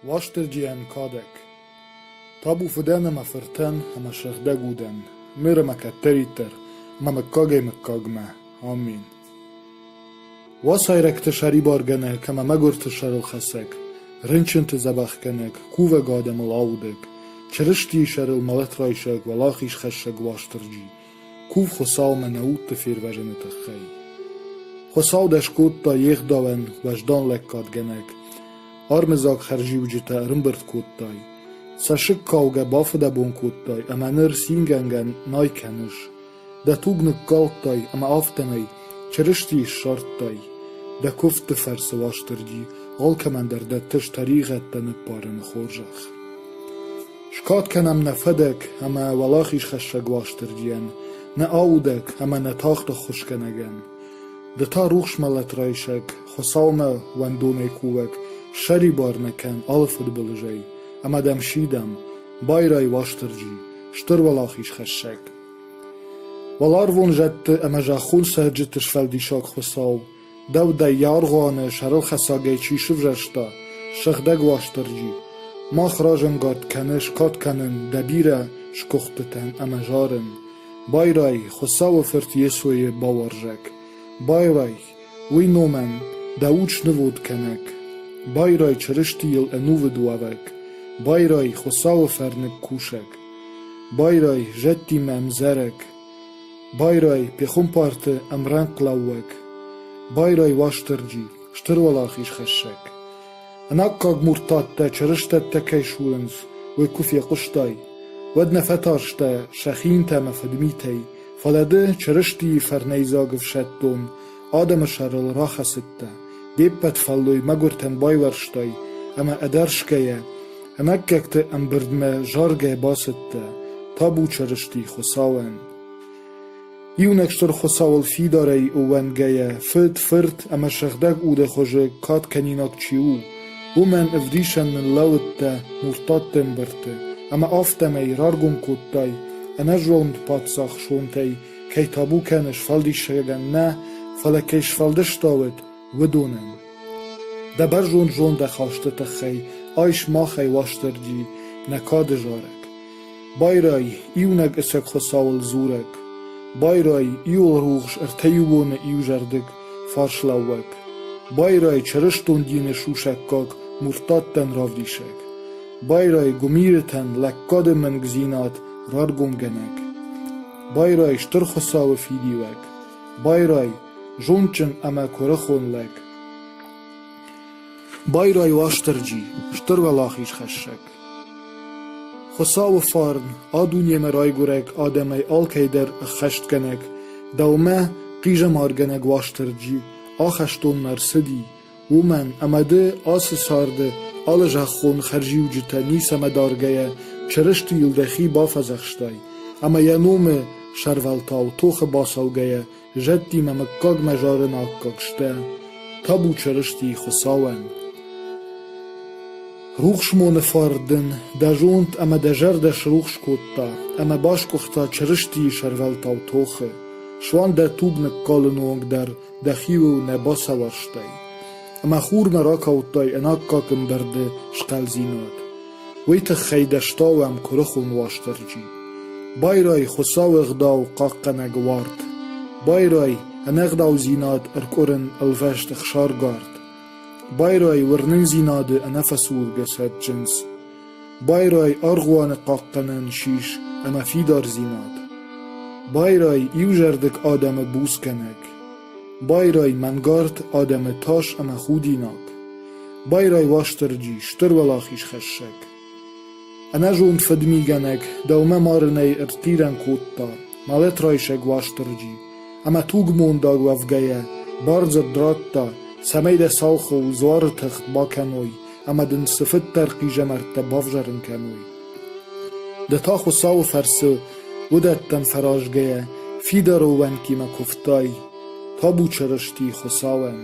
Washtergian Kadek. Tabu fudena ma ferten ama shagdaguden. Mira ma kateriter, ma kage kagma. Amin. Wasayrek te sharibargenek, ama megurt sharul khasek. Rinchent zabachkenek, kuve gadem laudek. Cherishti sharul malatraishek, valachish khashek washtergi. Kuv khosal me naut te firvajenet khay. Khosal deshkutta yegdaven, wajdan lekkadgenek. Armezak kharjiwjita rimbert kuttay. Sashik kauge bafda bon kuttay, ama ner singengen naykenish. Da tugnik kaltay, ama aftemay, cherishti sharttay. Da kufte ferse washtergi, alkemender da tish tariqetten paren khorjach. Shkat kenam nefedek, ama walachish khashag washtergien, ne audek, ama ne tachte khushkenegen. Da ta ruchshmalet raishek, khosaume wendone kuvek, شری بار نکن آلفد بلجی اما دم شیدم بایرای واشترجی شتر ولاخیش خشک ولار وون جت اما جاخون سهجتش فلدی شاک خساو دو دا یارغانه شرل خساگی چی شفرشتا شخدگ واشترجی ما خراجم گاد کنش کات کنن دبیره شکختتن اما جارن بایرای خساو فرت یسوی باورجک بایرای وی نومن داوچ نوود کنک Bayrای çeriştiyil enuve duavek, bayrای xosav fernek kuşek, bayrای jetti memzerek, bayrای pexum parte emren qlawek, bayrای washterci, ştırvalaxiş xeşek. Enakkag murtatte çeriştette keyşulens, ve kufye qıştay, wedne fetarşte şexinte mefedmitey, falede çerişti ferneyzagıv şettun, adem şeril raxesitte. Depet falloy magurten bayvarştay, ama ederşkeye, emekkekte emberdme jarge basitte, tabu çerişti xosawen. Iunek ştur xosavel fidarey uvengeye, firt, ama şeхдeg ude xoje kat keninak çiu, umen evdişen min lawitte, murtatten berte, ama aftemey rargum kuttay, enejrond patsach şontey, kei tabu keniş faldişegen ne, falekeiş faldiştawet, ودونن. دبر جون دخاشته تخی آیش ما خی واشترجی نکاد جارک. بایرای ایونگ اسک خساول زورک. بایرای ایول روغش ارتیوون ایو جردگ فارشلاوک. بایرای چرشتون دین شوشکاک مرتادتن رافدیشک. بایرای گمیرتن لکاد من گزینات رارگم گنک. بایرای شتر خساو فیدیوک. بایرای جونچن اما کرخون لک. بایرای واشترجی شتر ولاخیش خشک. خساو فارن آدونی مرای گرک آدمی آلکی در خشت کنک. دومه قیجم آرگنک واشترجی آخشتون مرسدی. ومن امده آس سارده آل جخون خرجیو جتا نیس امدارگه چرشتی یلدخی بافزخشتای. اما ینوم شرولتاو توخ باسالگه جدی ممکاگ مجارن آکاکشته تابو چرشتی خساون روخشمون فاردن دجونت اما دجردش روخش کتا اما باش کختا چرشتی شرولتاو توخه شوان در توب نکالنونگ در دخیو نباسا ورشتای اما خور مراکاوتای اناکاکم برده شقل زیناد ویت خیدشتاوم کرخون واشترجی بایرای خساو اغداو قاقنگ وارد بایرای انغداو زیناد ارکورن الوشت خشارگارد بایرای ورنن زیناد انفسور گسد جنس بایرای ارغوان قاقنن شیش اما فیدار زیناد بایرای ایوجردک آدم بوس کنک بایرای منگارد آدم تاش اما خودیناک بایرای واشترجی شتر ولاخیش خشک انا جوند فدمی گنک دومه مارنی ارتیرن کوتا مالت رایشک واشترجی اما توگمون داگ وفگیه بارزد دراتا سمید سالخ و زوار تخت با کنوی اما دن سفت ترقی جمرت بافجرن کنوی دتا خساو فرسو ودتن فراجگیه فیدارو ونکی ما کفتای تابو چرشتی خساون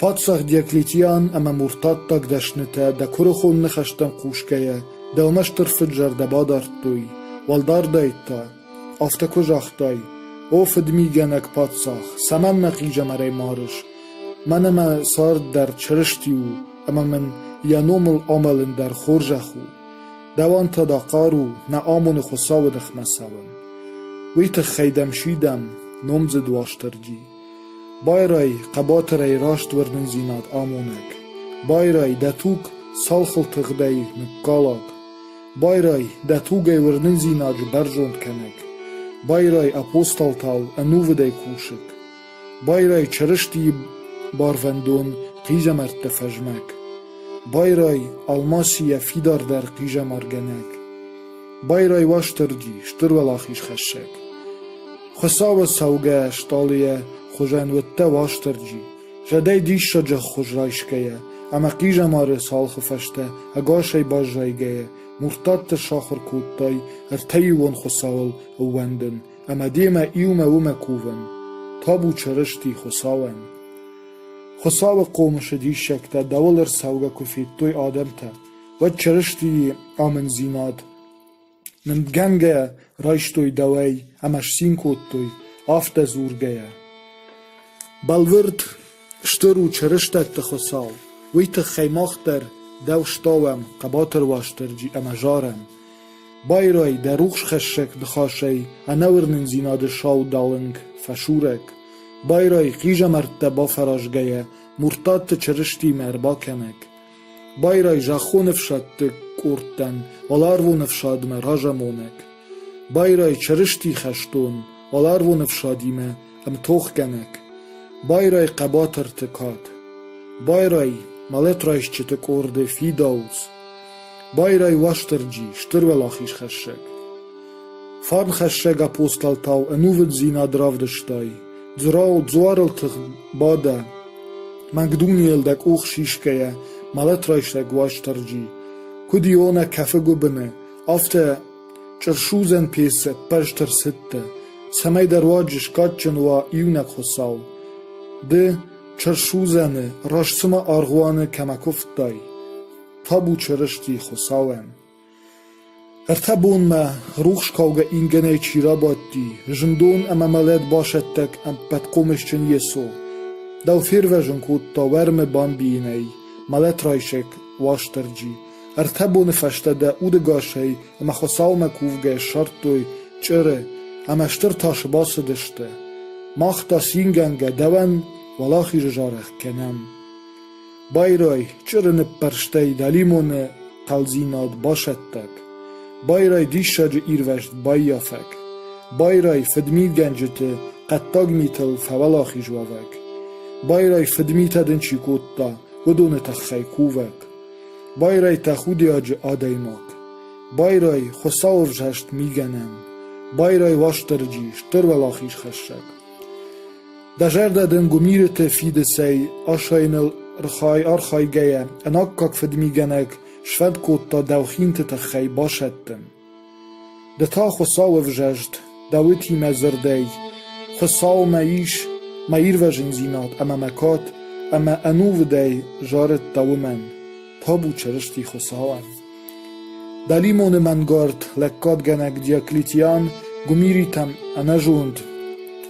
پادساخ دیکلیتیان اما مرتاد تاک دشنته دا کرخون نخشتن قوشگیه دومشتر فجر دبادارد دوی والدار دایتا آفته کجاختای او فدمی گنک پادساخ سمن نقیجه مرای مارش منم سار در چرشتیو اما من ینوم العمل در خورج خو دوان تا دا قارو نه آمون خساو دخ مساون ویت خیدم شیدم نمز دواشترجی بایرای قبات رای راشت ورنن زیناد آمونک بایرای دتوک سالخل تغدی نکالاک بایرای دتوگی ورنن زیناد برجوند کنک بایرای اپوستال تاو انوو دی کوشک بایرای چرشتی باروندون قیجه مرد فجمک بایرای الماسی فیدار در قیجه مرگنک بایرای واشترجی شتر ولاخیش خشک خساو سوگه شتالیه خوژن وته واشترجی جدی دیش شجه خوش رایشکیه اما قیجه ماره سال خفشته اگاشای باز جایگه مرتاد شاخر کودتای ارتیوون خساول اووندن اما دیمه ایومه ومه کوون تابو چرشتی خساون خساو قومش دیشکته دولر سوگه کفید توی آدم تا و چرشتی آمن زیناد نمدگنگه رایش توی دوی امش سین کود توی آفته زورگه بلورد شترو چرشتت تخساو ویت خیماخ در دوشتاوم قباتر واشترجی اما جارم بایرای دروخش خشک دخاشی انورنن زیناد شاو دالنگ فشورک بایرای قیجه مرد با فراشگه مرتاد چرشتی مربا کنک بایرای جاخو نفشاد کورتن ولارو نفشاد مراجا مونک بایرای چرشتی خشتون ولارو نفشادیمه ام توخ کنک بایرای قباتر تکاد بایرای مالت رایش چتک ارده فی داوز بایرای واشترجی شتر ولاخیش خشک فارن خشک اپوستال تاو انوود زینا درافدشتای زراو زوارل تخ باده مقدونیل دک اوخ شیشکه مالت رایش دک واشترجی کدیونه کفه گوبنه آفته چرشوزن پیسه پشتر سته سمی درواجش کاتچن و ایونک خساو ده چرشوزنه راشسما آرغوانه کمکفت دای تابو چرشتی خساوم ارتبون ما روخش کاوگه اینگنه چیرا بادی جندون اما ملت باشد تک ام پتقومش چن یسو دو فیر وجن کود تا ورم بان بینی ملت رایشک واشترجی ارتبون فشته ده اودگاشه اما خساوم کووگه شرطوی چره اما شتر تاش باس دشته ماختا سینگنگه دوان ولاخی جارخ کنم بایرای چرن پرشتی دلیمون تلزیناد باشد تک بایرای دیشاج ایروشت بایافک بایرای فدمید گنجت قطاگ میتل فولاخی جوابک بایرای فدمیت دن چیکوتا ودون تخی کووک بایرای تخودی آج آدایماک بایرای خساور جشت میگنم بایرای واشترجی شتر ولاخیش خشک دجرده دن گمیرت فیده سی آشاینل رخای آرخای گیه اناکاک فدمیگنک شفد کود تا دوخینت تخی باشدتن ده تا خساو وجشت دویتی مزردی خساو مایش مایر وجن زیناد اما مکات اما انو ودی جارت دومن تابو چرشتی خساوان دلیمون منگارد لکات گنک دیاکلیتیان گمیریتم انجوند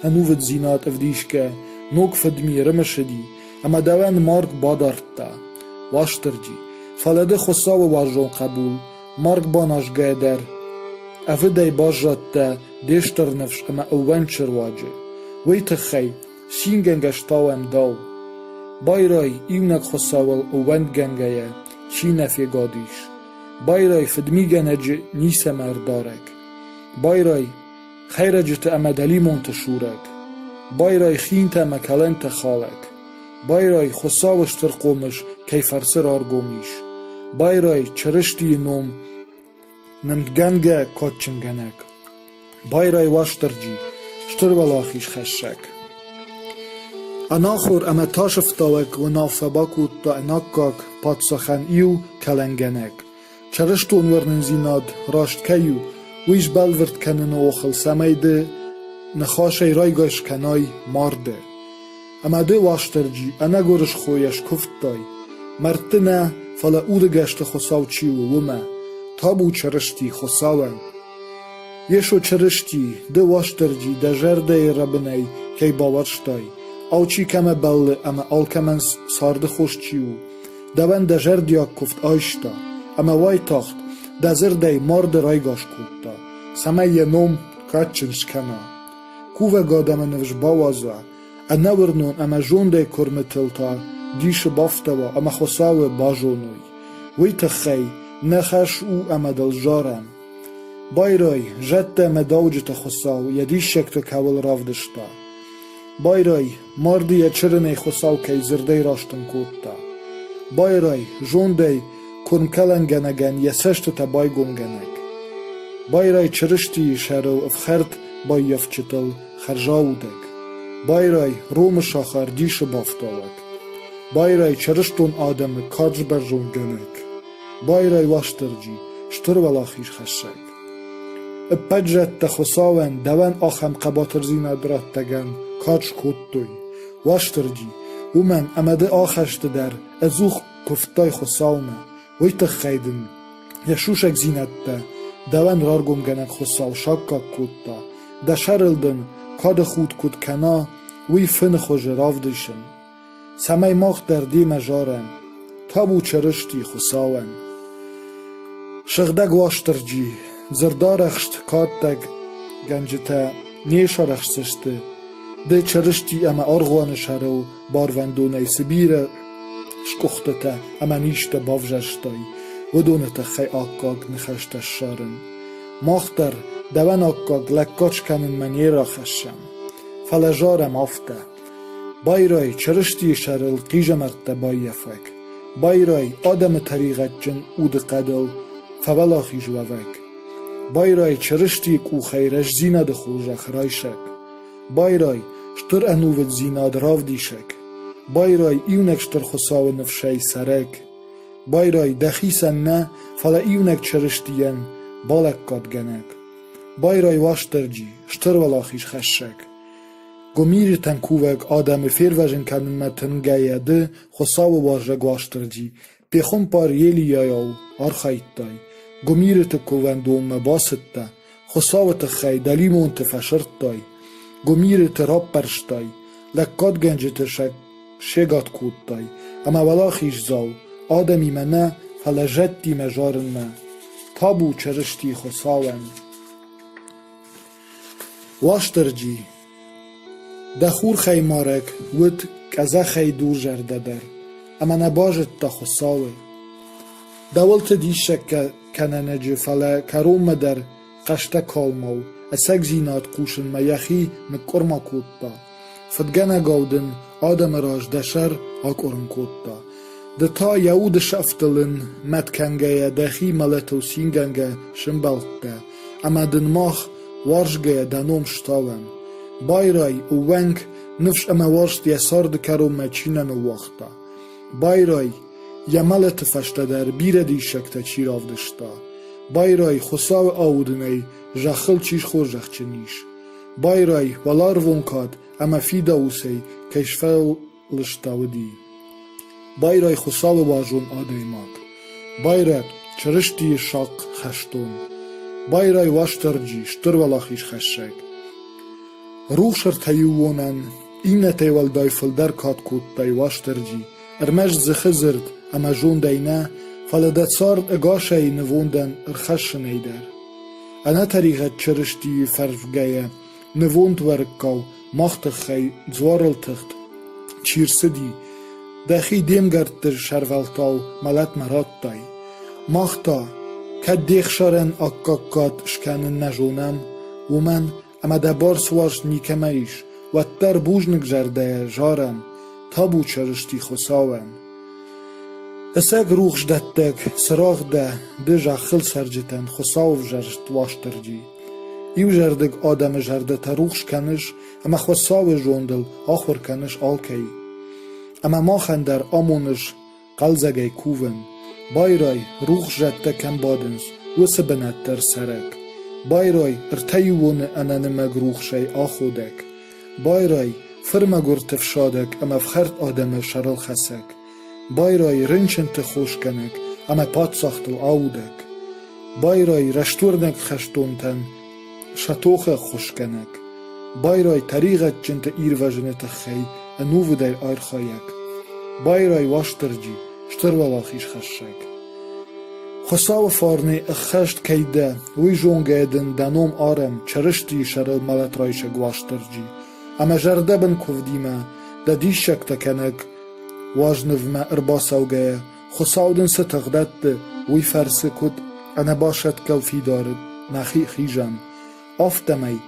انوود زینات افدیشکه نوک فدمی رمشدی اما دوان مارک بادارتا واشترجی فالده خساو واجون قبول مارک باناشگه در افدای باجات تا دیشتر نفش اما اوان چرواجه ویت خی سینگنگشتاوم داو بایرای ایونک خساول اوان گنگه چی نفی گادیش بایرای فدمی گنج نیسه مردارک بایرای خیرجت اما دلیمون تشورک بایرای خینت اما کلنت خالک بایرای خساوشتر قومش کی فرسر آرگومیش بایرای چرشتی نوم نمدگنگه کاتچنگنک بایرای واشترجی شتر ولاخیش خشک اناخور اما تاشفتاوک و نافباکود تا اناکاک پادسخن ایو کلنگنک چرشتون ورنن زیناد راشت کیو ویش بلورد کنن اوخل سمیده نخاشه رایگاش کنای مارده اما ده واشترجی انا گورش خویش کفت دای مرتنه فلا اوده گشت خساو چیو ومه تابو چرشتی خساوه یشو چرشتی ده واشترجی ده جرده ربنی کی باورشتای او چی کمه بله اما آل کمن سارده خوش چیو دوان ده جردیا کفت آیشتا اما وای تاخت ده زرده مرد رایگاش کودتا سمه یه نوم کچنش کنا کوه گادم نوش باوازا نورنون اما جونده کرمتلتا دیش بافتوا اما خساو باجونوی وی تخی نخش او اما دلجارم بایرای جد اما دوجت خساو یدیش شکت کول رافدشتا بایرای مردی چرنه خساو که زرده راشتن کودتا بایرای جونده کرم گنگن یسشت تا بای گنگنگ بایرای چرشتی شرو افخرد بای یفچتل خرجاودگ بایرای روم شاخر دیش بافتاوگ بایرای چرشتون آدم کاج برجون گنگ بایرای واشترجی شتر ولاخیش خشک اپجت تخصاون دوان آخم قباتر زینا درات تگن کاج کودتوی واشترجی ومن امده آخشت در ازوخ کفتای خصاومه وی تخیدن یشوشک زینت ده دوان رارگم گنگ خصاو شاکا کودتا ده شرلدن کاد خود کود کنا وی فن خوش رافدشن سمی ماخ در دی مجارن تابو چرشتی خصاون شغدگ واشترجی زردارخشت کادتگ گنجتا نیشارخشتشته ده چرشتی اما ارغوان شرو باروندونه سبیره شکختتا اما نیشت بافجشتای ودونتا خی آکاگ نخشت شارن ماختر دوان آکاگ لکاچ کنن منی را خشم فلجارم آفته بایرای چرشتی شرل قیج مرد بایفک بایرای آدم طریقت جن اود قدل فولاخی جووک بایرای چرشتی کو خیرش زیناد خوش خرایشک بایرای شتر انوود زیناد راو دیشک بایرای ایونک شتر خساو نفشای سرک بایرای دخیسن نه فلا ایونک چرشتین بالک کاد گنک بایرای واشترجی شتر ولاخیش خشک گمیر تنکووک آدم فیروژن کنن متن گیده خساو واجرگ واشترجی پیخون پار یلی یایو آرخایت دای گمیر تکوون دوم باست ده خساو تخی دلیمون تفشرت دای گمیر تراب پرشتای لکات گنج تشک شگات کود دای اما ولاخیش زاو آدمی منه فلجتی مجارن نه تابو چرشتی خساون واشترجی دخور خی مارک ود کزا خی دور جرده در اما نباجت تا خساوه دولت دیشک کننجی فلا کروم در قشته کالمو اسک زینات قوشن میخی مکرما کودتا فدگنه گودن آدم راج دشر آکورن کودتا دتا یهود شفتلن متکنگه دخی ملتو سینگنگه شنبالته اما دنماخ وارشگه دنوم شتاون بایرای اوونگ نفش اما وارشت یسار دکرو مچینن وقتا بایرای یملت فشته در بیر دیشکتا چی رافدشتا بایرای خساو آودنی جخل چیش خور جخچنیش بایرای ولار ونکاد اما فیدا اوسی کشفل لشتاودی بایرای خساو واجون آدیماک بایرای چرشتی شاق خشتون بایرای واشترجی شتر ولاخیش خشک روح شر تیوونن این تیول دایفل در کات کود دای واشترجی ارمش زخزرد اما جون دینه فلدت سارد اگاشه نووندن ارخش نیدر انا طریقت چرشتی فرفگه نووند ورکاو ماخت خی زوارل تخت چیرسدی دخی دیم گرد در شرولتاو ملت مرات دای ماختا که دیخ شارن اکاکات شکنن نجونم و من اما دبار سوارش نیکمه ایش و در بوجنک جرده جارم تابو چرشتی خساون اسک روخش دتک سراغ ده جاخل سرجتن خساو جرشت واشترجی ایو جردگ آدم جرده تا روخش کنش اما خساو جوندل آخور کنش آلکی اما ماخن در آمونش قلزگی کوون بایرای روخش جده کم بادنس و سبنت در سرک بایرای ارتیوون انن مگروخ شی آخودک بایرای فرمگور تفشادک اما فخرت آدم شرل خسک بایرای رنچن تخوش کنک اما پاد ساختل آودک بایرای رشتورنک خشتونتن شتوخ خوش کنک بایرای طریقت جنت ایر وجنت خی انوو در آیر خایک بایرای واشترجی شتر ولاخیش خشک خساو فارنی اخشت کیده وی جونگیدن دنوم آرم چرشتی شرل ملت رایش گواشترجی اما جرده بن کفدیمه ده دیشک تکنک واجنو ما ارباسوگه خساودن ستغدت وی فرس کد انا باشد کل فی دارد نخی خیجم آفتمی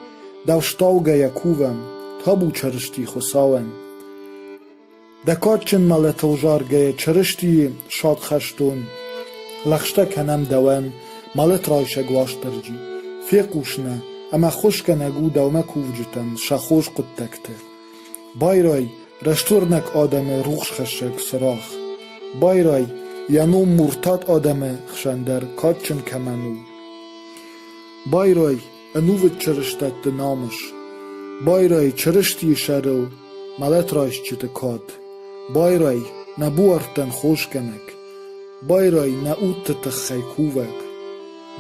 دوشتاوگه یکووم تابو چرشتی خساون دکاتچن ملت الجارگه چرشتی شاد خشتون لخشته کنم دوان ملت رایش گواشترجی فیقوشنه اما خوشک نگو دومه کووجتن شخوش قد تکته بایرای رشتورنک آدم روخش خشک سراخ بایرای یانو مرتاد آدم خشندر کاتچن کمنو بایرای انووت چرشتت نامش بایرای چرشتی شرل ملت رایش چیت کاد بایرای نبوارتن خوش کنک بایرای ناوت تخی کووک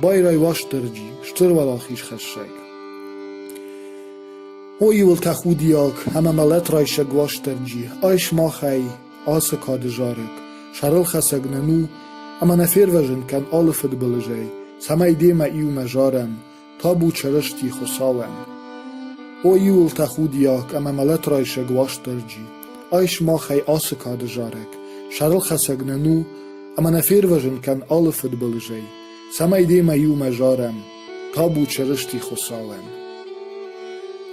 بایرای واشترجی شتر ولاخیش خشک هوی ول تخودیاک همه ملت رایش گواشترجی آیش ماخی آس کادجارک شرل خسک ننو اما نفیر وجن کن آلفت بلجی سمای دیمه ایو مجارم تابو چرشتی خساون هوی ول تخودیاک اما ملت رایش گواشترجی آیش ماخی آس کادجارک شرل خسک ننو اما نفیر وجن کن آلفت بلجی سمای دیمه ایو مجارم تابو چرشتی خساون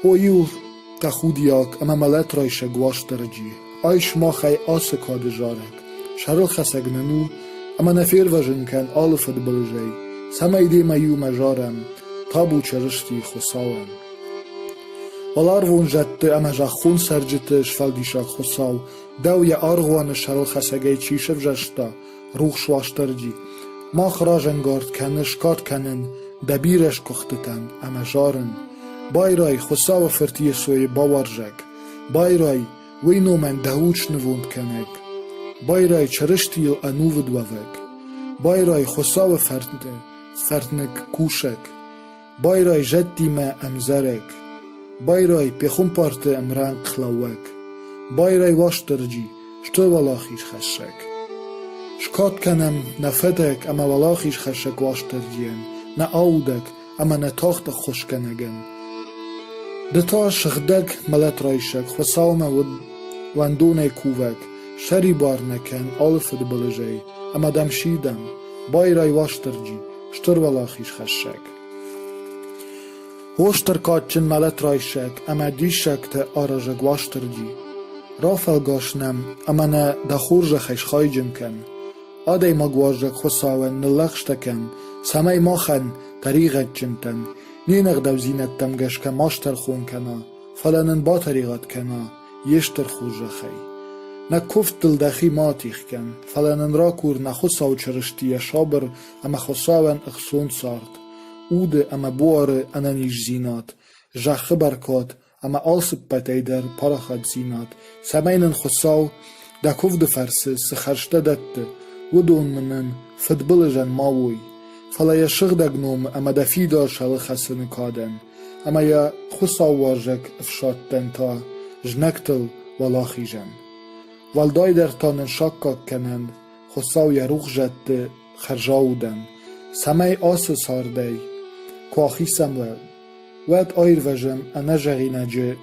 هویو تخودیاک اما ملت رایش گواشترجی آیش ماخی آس کادجارک شرل خسک ننو اما نفیر وجن کن آلفت بلجی سمای دیمه ایو مجارم تابو چرشتی خساون والار ونجت اما جخون سرجتش فلدیشاک خساو دو یا آرغوان شرل خسگی چیشف جشتا روح شواشترجی ما خراجنگارد کنش کات کنن دبیرش کختتن اما جارن بایرای خساو فرتی سوی باورجک بایرای وینو من دهوچ نووند کنک بایرای چرشتی انوود ووک بایرای خساو فرتنک کوشک بایرای جدی ما امزرک بایرای پیخون پارت امران خلوک بایرای واشترجی شتر ولاخیش خشک شکات کنم نفدک اما ولاخیش خشک واشترجین نه آودک اما نتاخت خوش کنگن دتا شخدک ملت رایشک خساوم وندونه کووک شری بار نکن آلفت بلجی اما دمشیدم بایرای واشترجی شتر ولاخیش خشک هوشتر کاتچن ملت رایشک اما دیشک تا آرجک واشترجی رافل گاشنم اما نه دخورج خیش خایجم کن آدای مگواجک خساون نلخشتکن سمای ماخن طریقت جنتن نینق دوزینتم گشک ماشتر خون کنا فلانن با طریقت کنا یشتر خوش خی نکفت دلدخی ماتیخ کن فلانن را کور نخساو چرشتی شابر اما خساون اخسون سارد اود اما بوار انانیش زینات جخ برکات اما آلسب پتیدر پارخد زینات سمینن خساو دکوف دفرسه سخرشته دته ودون منن فدبلجن ماوی فلا يشغ دقنوم اما دفيدا شال خسن كادن اما يا خسا واجك افشاتن تا جنكتل ولاخيجن والداي در تانن شاكا كنن خساو يروخ جد خرجاودن سمي آس ساردي كواخي سمول واد آير وجم انا جغي نجي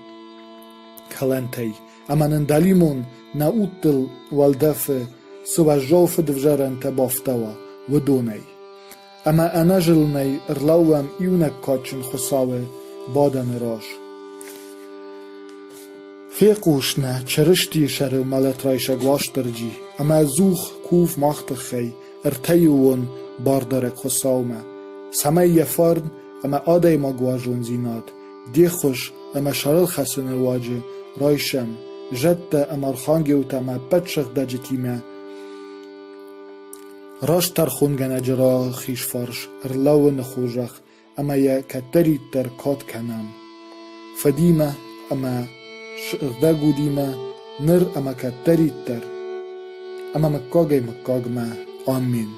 كالنتي اما نندليمون ناوتل والدف سوجو فدفجرن تبافتوا ودوني اما انا جلني ارلوام ايونك كاتشن خساوه بادن راش فيقوشنا چرشتي شر ملت رايشا گواشترجي اما زوخ كوف ماختخي ارتيوون باردرك خساوما سمي يفارن اما آدي ما گواجون زينات دي خوش اما شرل خسن الواجه رايشم جد اما الخانگي وتما بتشخ دجتيما راش ترخون گنه جرا خیش فرش ارلو نخوجخ اما یا کتری تر کات کنم فدیمه اما شغده گودیمه نر اما کتری تر اما مکاگی مکاگ ما آمین